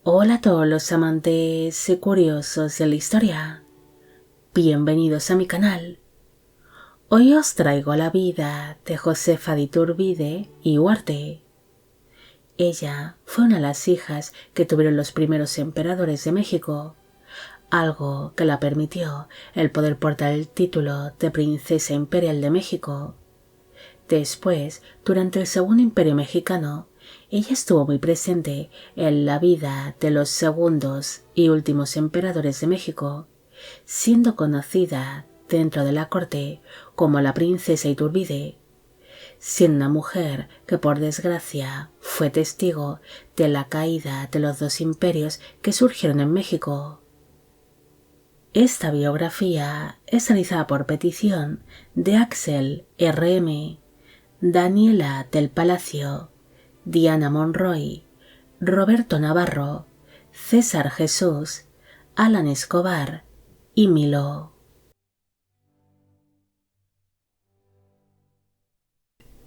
Hola a todos los amantes y curiosos de la historia. Bienvenidos a mi canal. Hoy os traigo la vida de Josefa de Iturbide y Huarte. Ella fue una de las hijas que tuvieron los primeros emperadores de México, algo que la permitió el poder portar el título de Princesa Imperial de México. Después, durante el Segundo Imperio Mexicano, ella estuvo muy presente en la vida de los segundos y últimos emperadores de México, siendo conocida dentro de la corte como la princesa Iturbide, siendo una mujer que por desgracia fue testigo de la caída de los dos imperios que surgieron en México. Esta biografía es realizada por petición de Axel R.M., Daniela del Palacio, Diana Monroy, Roberto Navarro, César Jesús, Alan Escobar y Milo.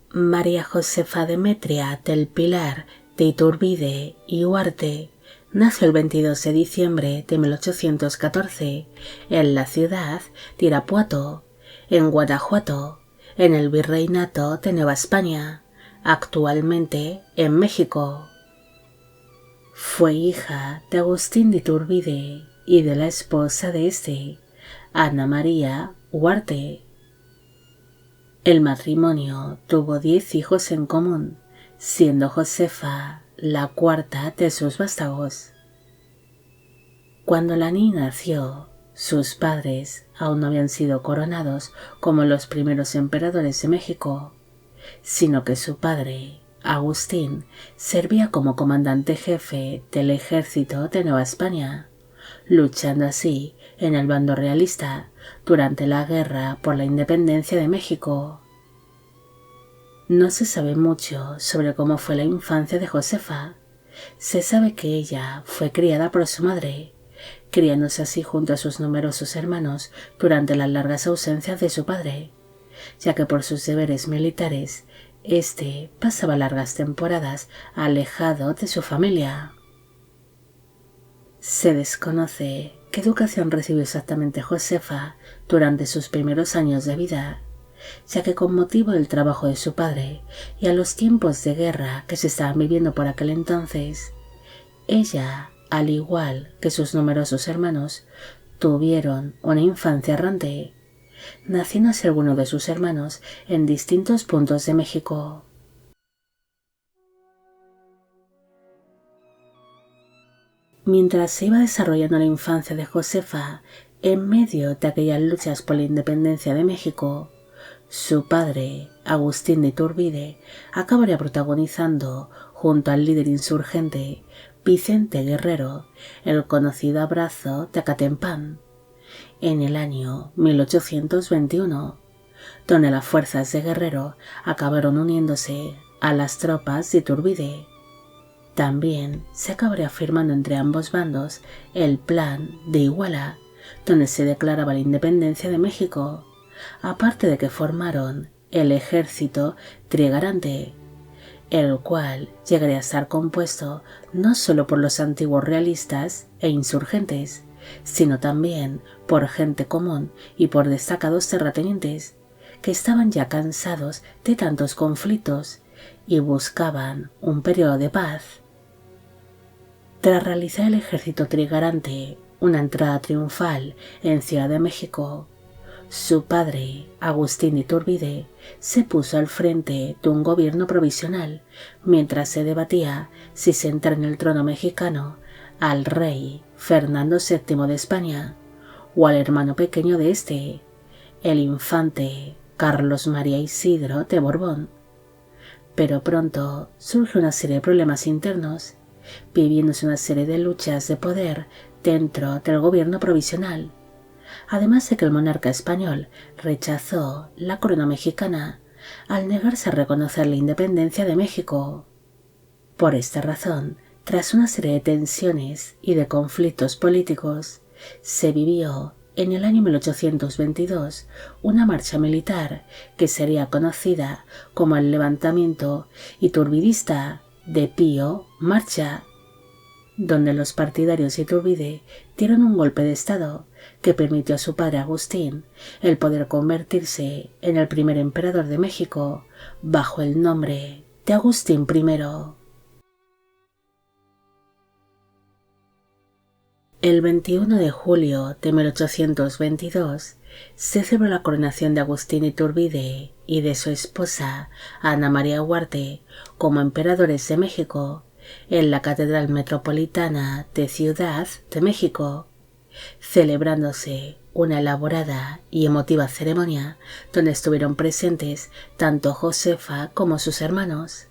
María Josefa Demetria del Pilar de Iturbide y Huarte nació el 22 de diciembre de 1814 en la ciudad de Irapuato, en Guanajuato, en el Virreinato de Nueva España, actualmente en México. Fue hija de Agustín de Iturbide y de la esposa de este, Ana María Huarte. El matrimonio tuvo 10 hijos en común, siendo Josefa la cuarta de sus vástagos. Cuando la niña nació, sus padres aún no habían sido coronados como los primeros emperadores de México, sino que su padre, Agustín, servía como comandante jefe del ejército de Nueva España, luchando así en el bando realista durante la guerra por la independencia de México. No se sabe mucho sobre cómo fue la infancia de Josefa. Se sabe que ella fue criada por su madre, criándose así junto a sus numerosos hermanos durante las largas ausencias de su padre, ya que por sus deberes militares, este pasaba largas temporadas alejado de su familia. Se desconoce qué educación recibió exactamente Josefa durante sus primeros años de vida, ya que con motivo del trabajo de su padre y a los tiempos de guerra que se estaban viviendo por aquel entonces, ella, al igual que sus numerosos hermanos, tuvieron una infancia errante, naciendo así algunos de sus hermanos en distintos puntos de México. Mientras se iba desarrollando la infancia de Josefa en medio de aquellas luchas por la independencia de México, su padre, Agustín de Iturbide, acabaría protagonizando, junto al líder insurgente Vicente Guerrero, el conocido Abrazo de Acatempán, en el año 1821, donde las fuerzas de Guerrero acabaron uniéndose a las tropas de Iturbide. También se acabaría firmando entre ambos bandos el Plan de Iguala, donde se declaraba la independencia de México, aparte de que formaron el ejército trigarante, el cual llegaría a estar compuesto no solo por los antiguos realistas e insurgentes, sino también por gente común y por destacados terratenientes, que estaban ya cansados de tantos conflictos y buscaban un periodo de paz. Tras realizar el ejército trigarante una entrada triunfal en Ciudad de México, su padre, Agustín de Iturbide, se puso al frente de un gobierno provisional mientras se debatía si sentar en el trono mexicano al rey Fernando VII de España o al hermano pequeño de este, el infante Carlos María Isidro de Borbón. Pero pronto surge una serie de problemas internos, viviéndose una serie de luchas de poder dentro del gobierno provisional, además de que el monarca español rechazó la corona mexicana al negarse a reconocer la independencia de México. Por esta razón, tras una serie de tensiones y de conflictos políticos, se vivió en el año 1822 una marcha militar que sería conocida como el levantamiento iturbidista de Pío Marcha. donde los partidarios de Iturbide dieron un golpe de estado que permitió a su padre Agustín el poder convertirse en el primer emperador de México bajo el nombre de Agustín I. El 21 de julio de 1822 se celebró la coronación de Agustín Iturbide y de su esposa Ana María Huarte como emperadores de México en la Catedral Metropolitana de Ciudad de México, celebrándose una elaborada y emotiva ceremonia donde estuvieron presentes tanto Josefa como sus hermanos.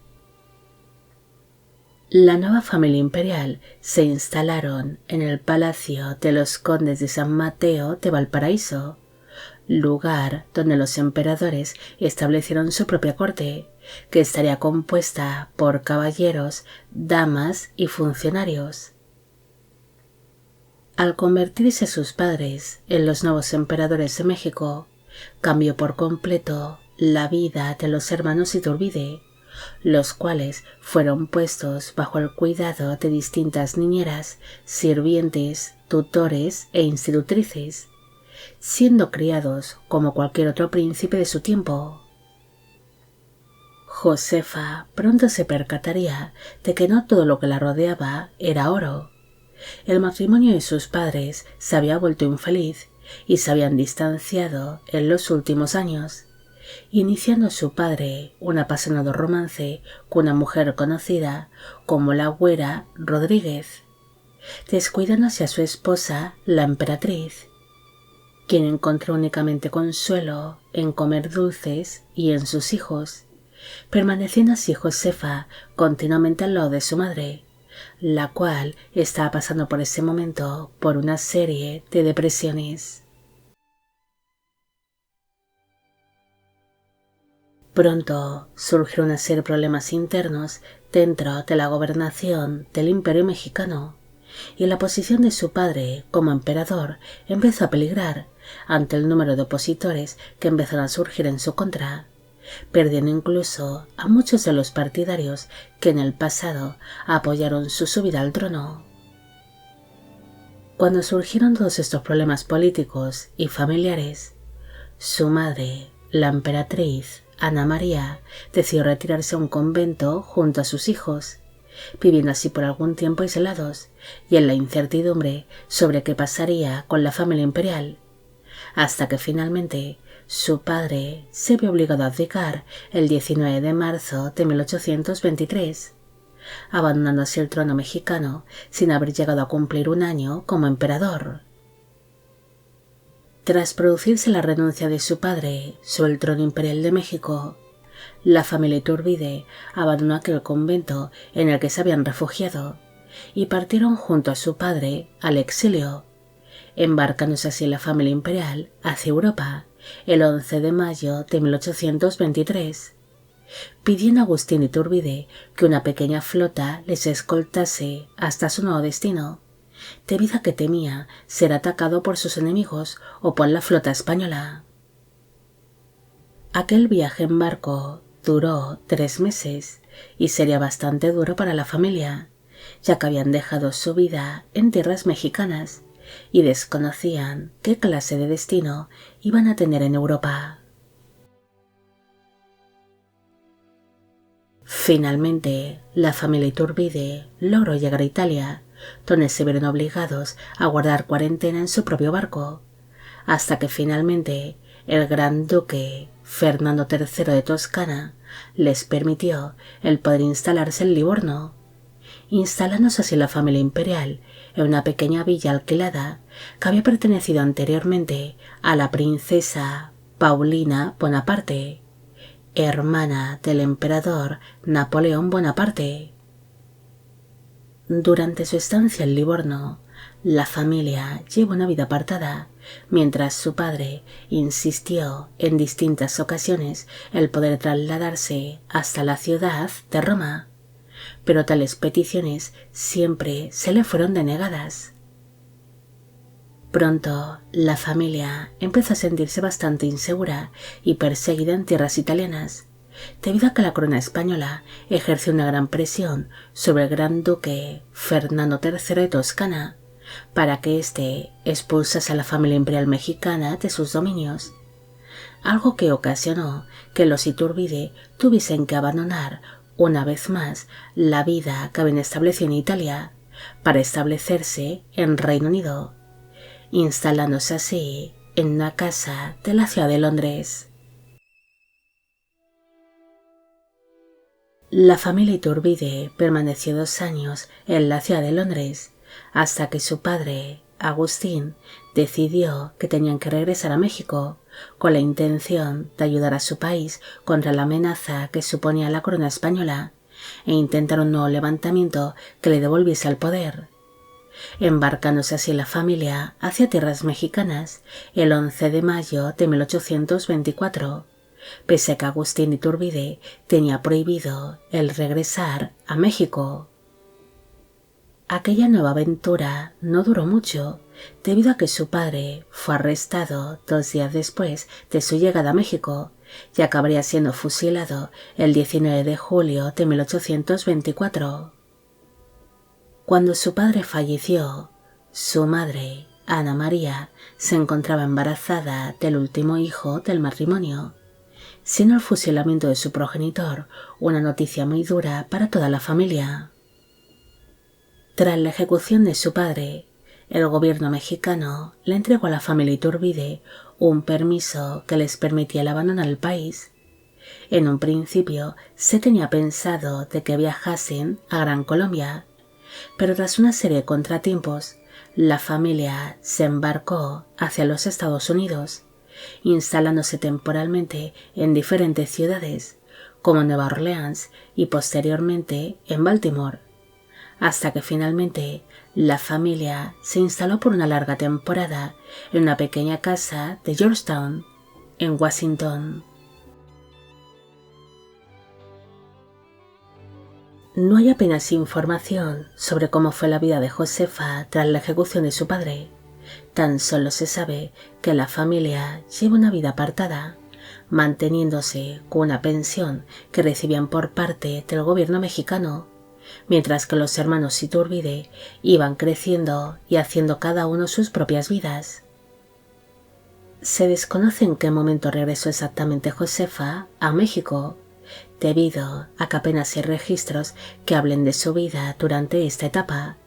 La nueva familia imperial se instalaron en el Palacio de los Condes de San Mateo de Valparaíso, lugar donde los emperadores establecieron su propia corte, que estaría compuesta por caballeros, damas y funcionarios. Al convertirse sus padres en los nuevos emperadores de México, cambió por completo la vida de los hermanos Iturbide, los cuales fueron puestos bajo el cuidado de distintas niñeras, sirvientes, tutores e institutrices, siendo criados como cualquier otro príncipe de su tiempo. Josefa pronto se percataría de que no todo lo que la rodeaba era oro. El matrimonio de sus padres se había vuelto infeliz y se habían distanciado en los últimos años, iniciando su padre un apasionado romance con una mujer conocida como la Güera Rodríguez, descuidándose a su esposa, la emperatriz, quien encontró únicamente consuelo en comer dulces y en sus hijos, permaneciendo así Josefa continuamente al lado de su madre, la cual estaba pasando por ese momento por una serie de depresiones. Pronto surgieron una serie de problemas internos dentro de la gobernación del Imperio Mexicano, y la posición de su padre como emperador empezó a peligrar ante el número de opositores que empezaron a surgir en su contra, perdiendo incluso a muchos de los partidarios que en el pasado apoyaron su subida al trono. Cuando surgieron todos estos problemas políticos y familiares, su madre, la emperatriz Ana María, decidió retirarse a un convento junto a sus hijos, viviendo así por algún tiempo aislados y en la incertidumbre sobre qué pasaría con la familia imperial, hasta que finalmente su padre se vio obligado a abdicar el 19 de marzo de 1823, abandonando así el trono mexicano sin haber llegado a cumplir un año como emperador. Tras producirse la renuncia de su padre sobre el trono imperial de México, la familia Iturbide abandonó aquel convento en el que se habían refugiado y partieron junto a su padre al exilio, embarcándose así la familia imperial hacia Europa el 11 de mayo de 1823, pidiendo a Agustín Iturbide que una pequeña flota les escoltase hasta su nuevo destino, debido a que temía ser atacado por sus enemigos o por la flota española. Aquel viaje en barco duró 3 meses y sería bastante duro para la familia, ya que habían dejado su vida en tierras mexicanas y desconocían qué clase de destino iban a tener en Europa. Finalmente, la familia Iturbide logró llegar a Italia, donde se vieron obligados a guardar cuarentena en su propio barco, hasta que finalmente el gran duque Fernando III de Toscana les permitió el poder instalarse en Livorno, instalándose así la familia imperial en una pequeña villa alquilada que había pertenecido anteriormente a la princesa Paulina Bonaparte, hermana del emperador Napoleón Bonaparte. Durante su estancia en Livorno, la familia llevó una vida apartada, mientras su padre insistió en distintas ocasiones el poder trasladarse hasta la ciudad de Roma, pero tales peticiones siempre se le fueron denegadas. Pronto, la familia empezó a sentirse bastante insegura y perseguida en tierras italianas, debido a que la corona española ejerció una gran presión sobre el gran duque Fernando III de Toscana para que éste expulsase a la familia imperial mexicana de sus dominios, algo que ocasionó que los Iturbide tuviesen que abandonar una vez más la vida que habían establecido en Italia para establecerse en Reino Unido, instalándose así en una casa de la ciudad de Londres. La familia Iturbide permaneció 2 años en la ciudad de Londres hasta que su padre, Agustín, decidió que tenían que regresar a México con la intención de ayudar a su país contra la amenaza que suponía la corona española e intentar un nuevo levantamiento que le devolviese al poder, embarcándose así la familia hacia tierras mexicanas el 11 de mayo de 1824, pese a que Agustín de Iturbide tenía prohibido el regresar a México. Aquella nueva aventura no duró mucho, debido a que su padre fue arrestado 2 días después de su llegada a México y acabaría siendo fusilado el 19 de julio de 1824. Cuando su padre falleció, su madre, Ana María, se encontraba embarazada del último hijo del matrimonio, siendo el fusilamiento de su progenitor una noticia muy dura para toda la familia. Tras la ejecución de su padre, el gobierno mexicano le entregó a la familia Iturbide un permiso que les permitía el abandonar el país. En un principio se tenía pensado de que viajasen a Gran Colombia, pero tras una serie de contratiempos, la familia se embarcó hacia los Estados Unidos, instalándose temporalmente en diferentes ciudades, como Nueva Orleans y posteriormente en Baltimore, hasta que finalmente la familia se instaló por una larga temporada en una pequeña casa de Georgetown, en Washington. No hay apenas información sobre cómo fue la vida de Josefa tras la ejecución de su padre. Tan solo se sabe que la familia lleva una vida apartada, manteniéndose con una pensión que recibían por parte del gobierno mexicano, mientras que los hermanos Iturbide iban creciendo y haciendo cada uno sus propias vidas. Se desconoce en qué momento regresó exactamente Josefa a México, debido a que apenas hay registros que hablen de su vida durante esta etapa.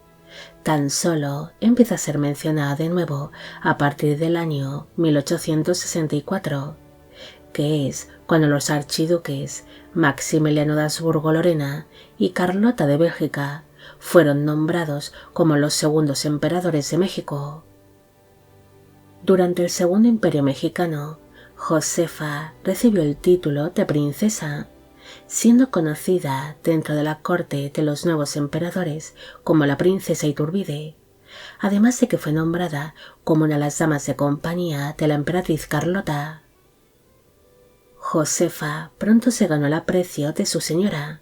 Tan solo empieza a ser mencionada de nuevo a partir del año 1864, que es cuando los archiduques Maximiliano de Habsburgo-Lorena y Carlota de Bélgica fueron nombrados como los segundos emperadores de México. Durante el Segundo Imperio Mexicano, Josefa recibió el título de princesa, siendo conocida dentro de la corte de los nuevos emperadores como la princesa Iturbide, además de que fue nombrada como una de las damas de compañía de la emperatriz Carlota. Josefa pronto se ganó el aprecio de su señora,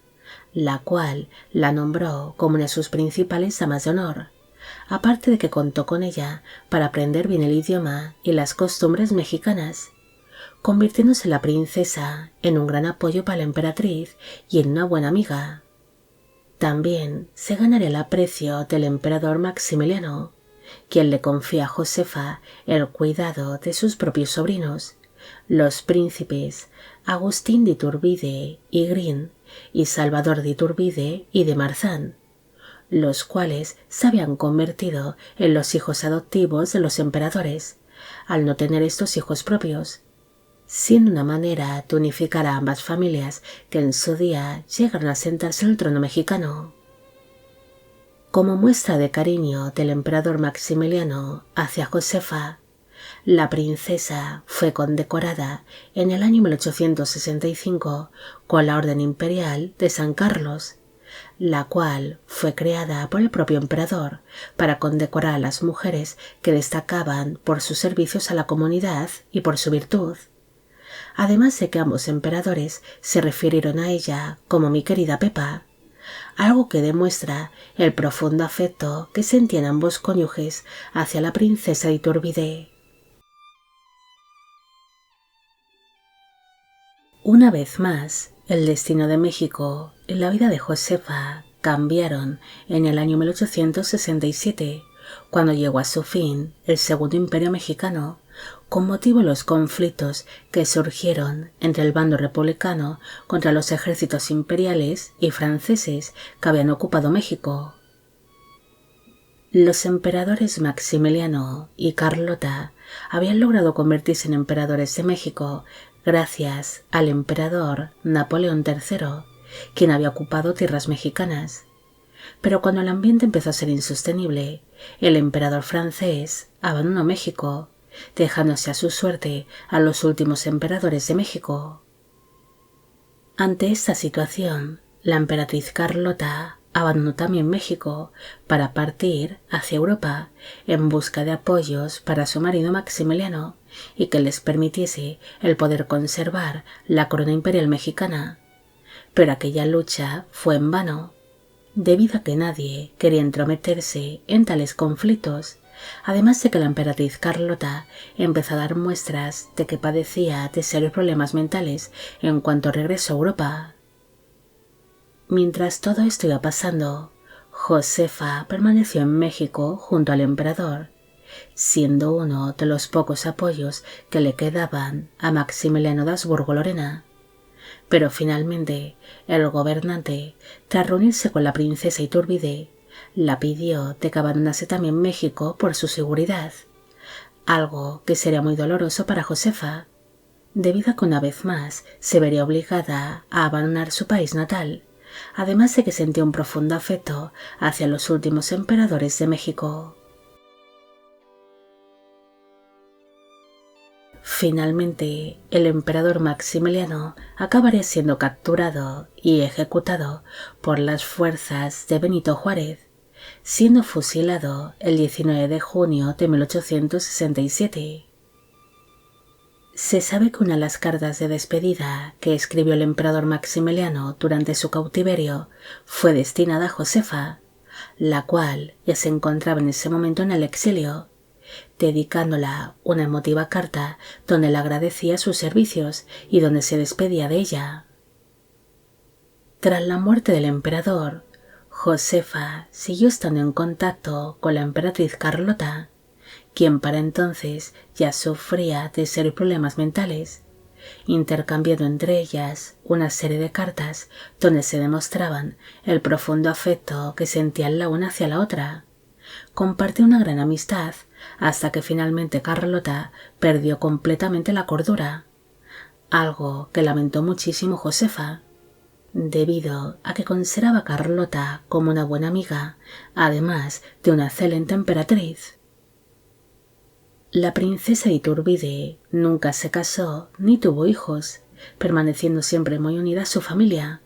la cual la nombró como una de sus principales damas de honor, aparte de que contó con ella para aprender bien el idioma y las costumbres mexicanas, convirtiéndose la princesa en un gran apoyo para la emperatriz y en una buena amiga. También se ganaría el aprecio del emperador Maximiliano, quien le confía a Josefa el cuidado de sus propios sobrinos, los príncipes Agustín de Iturbide y Green y Salvador de Iturbide y de Marzán, los cuales se habían convertido en los hijos adoptivos de los emperadores, al no tener estos hijos propios, siendo una manera de unificar a ambas familias que en su día llegaron a sentarse en el trono mexicano. Como muestra de cariño del emperador Maximiliano hacia Josefa, la princesa fue condecorada en el año 1865 con la Orden Imperial de San Carlos, la cual fue creada por el propio emperador para condecorar a las mujeres que destacaban por sus servicios a la comunidad y por su virtud, además de que ambos emperadores se refirieron a ella como mi querida Pepa, algo que demuestra el profundo afecto que sentían ambos cónyuges hacia la princesa de Iturbide. Una vez más, El destino de México y la vida de Josefa cambiaron en el año 1867, cuando llegó a su fin el Segundo Imperio Mexicano, con motivo de los conflictos que surgieron entre el bando republicano contra los ejércitos imperiales y franceses que habían ocupado México. Los emperadores Maximiliano y Carlota habían logrado convertirse en emperadores de México gracias al emperador Napoleón III, quien había ocupado tierras mexicanas. Pero cuando el ambiente empezó a ser insostenible, el emperador francés abandonó México, dejándose a su suerte a los últimos emperadores de México. Ante esta situación, la emperatriz Carlota abandonó también México para partir hacia Europa en busca de apoyos para su marido Maximiliano y que les permitiese el poder conservar la corona imperial mexicana. Pero aquella lucha fue en vano, debido a que nadie quería entrometerse en tales conflictos, además de que la emperatriz Carlota empezó a dar muestras de que padecía de serios problemas mentales en cuanto regresó a Europa. Mientras todo esto iba pasando, Josefa permaneció en México junto al emperador, siendo uno de los pocos apoyos que le quedaban a Maximiliano de Habsburgo-Lorena. Pero finalmente el gobernante, tras reunirse con la princesa Iturbide, la pidió de que abandonase también México por su seguridad, algo que sería muy doloroso para Josefa, debido a que una vez más se vería obligada a abandonar su país natal, además de que sentía un profundo afecto hacia los últimos emperadores de México. Finalmente, el emperador Maximiliano acabaría siendo capturado y ejecutado por las fuerzas de Benito Juárez, siendo fusilado el 19 de junio de 1867. Se sabe que una de las cartas de despedida que escribió el emperador Maximiliano durante su cautiverio fue destinada a Josefa, la cual ya se encontraba en ese momento en el exilio, dedicándola una emotiva carta donde le agradecía sus servicios y donde se despedía de ella. Tras la muerte del emperador, Josefa siguió estando en contacto con la emperatriz Carlota, quien para entonces ya sufría de serios problemas mentales, intercambiando entre ellas una serie de cartas donde se demostraban el profundo afecto que sentían la una hacia la otra. Compartió una gran amistad hasta que finalmente Carlota perdió completamente la cordura, algo que lamentó muchísimo Josefa, debido a que consideraba a Carlota como una buena amiga, además de una excelente emperatriz. La princesa Iturbide nunca se casó ni tuvo hijos, permaneciendo siempre muy unida a su familia,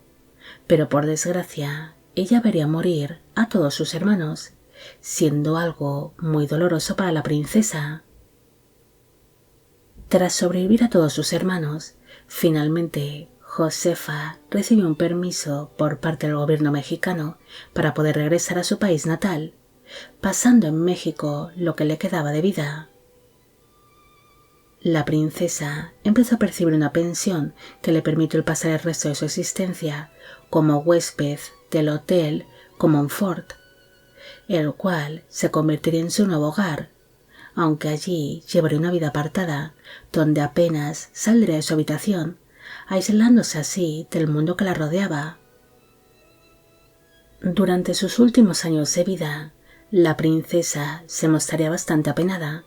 pero por desgracia ella vería morir a todos sus hermanos, siendo algo muy doloroso para la princesa. Tras sobrevivir a todos sus hermanos, finalmente Josefa recibió un permiso por parte del gobierno mexicano para poder regresar a su país natal, pasando en México lo que le quedaba de vida. La princesa empezó a percibir una pensión que le permitió pasar el resto de su existencia como huésped del Hotel Comonfort, el cual se convertiría en su nuevo hogar, aunque allí llevaría una vida apartada, donde apenas saldría de su habitación, aislándose así del mundo que la rodeaba. Durante sus últimos años de vida, la princesa se mostraría bastante apenada,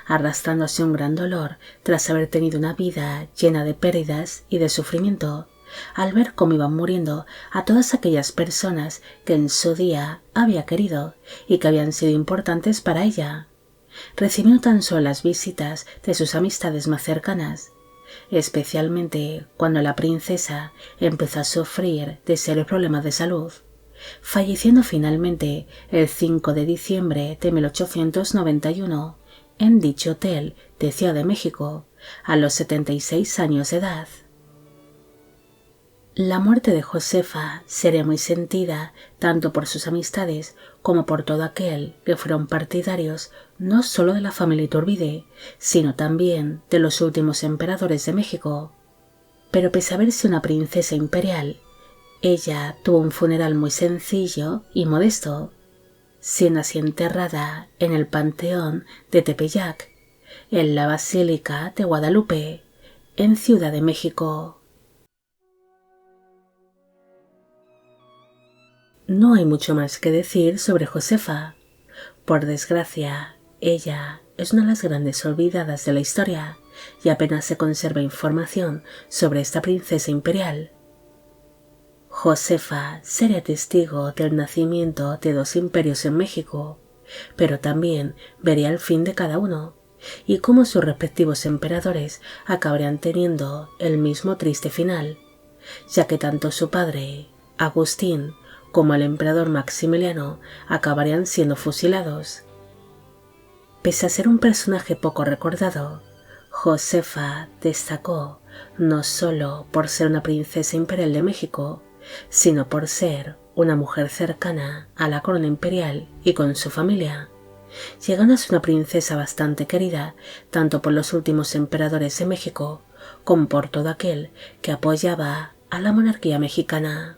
arrastrando así un gran dolor tras haber tenido una vida llena de pérdidas y de sufrimiento, al ver cómo iban muriendo a todas aquellas personas que en su día había querido y que habían sido importantes para ella, recibiendo tan solo las visitas de sus amistades más cercanas, especialmente cuando la princesa empezó a sufrir de serios problemas de salud, falleciendo finalmente el 5 de diciembre de 1891 en dicho hotel de Ciudad de México, a los 76 años de edad. La muerte de Josefa sería muy sentida tanto por sus amistades como por todo aquel que fueron partidarios no solo de la familia Iturbide, sino también de los últimos emperadores de México. Pero pese a verse una princesa imperial, ella tuvo un funeral muy sencillo y modesto, siendo así enterrada en el Panteón de Tepeyac, en la Basílica de Guadalupe, en Ciudad de México. No hay mucho más que decir sobre Josefa. Por desgracia, ella es una de las grandes olvidadas de la historia y apenas se conserva información sobre esta princesa imperial. Josefa sería testigo del nacimiento de dos imperios en México, pero también vería el fin de cada uno y cómo sus respectivos emperadores acabarían teniendo el mismo triste final, ya que tanto su padre, Agustín, como el emperador Maximiliano acabarían siendo fusilados. Pese a ser un personaje poco recordado, Josefa destacó no solo por ser una princesa imperial de México, sino por ser una mujer cercana a la corona imperial y con su familia, llegando a ser una princesa bastante querida tanto por los últimos emperadores de México como por todo aquel que apoyaba a la monarquía mexicana.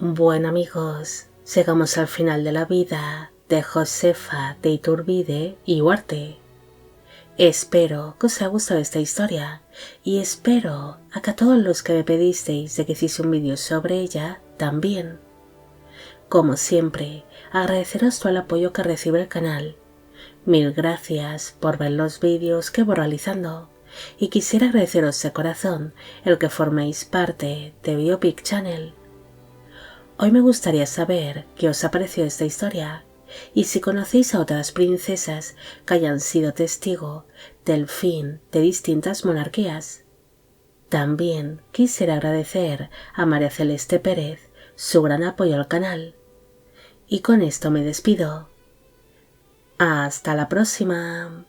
Bueno amigos, llegamos al final de la vida de Josefa de Iturbide y Huarte. Espero que os haya gustado esta historia y espero a que a todos los que me pedisteis de que hiciese un vídeo sobre ella también. Como siempre, agradeceros todo el apoyo que recibe el canal. Mil gracias por ver los vídeos que voy realizando y quisiera agradeceros de corazón el que forméis parte de Biopic Channel. Hoy me gustaría saber qué os ha parecido esta historia y si conocéis a otras princesas que hayan sido testigo del fin de distintas monarquías. También quisiera agradecer a María Celeste Pérez su gran apoyo al canal. Y con esto me despido. Hasta la próxima.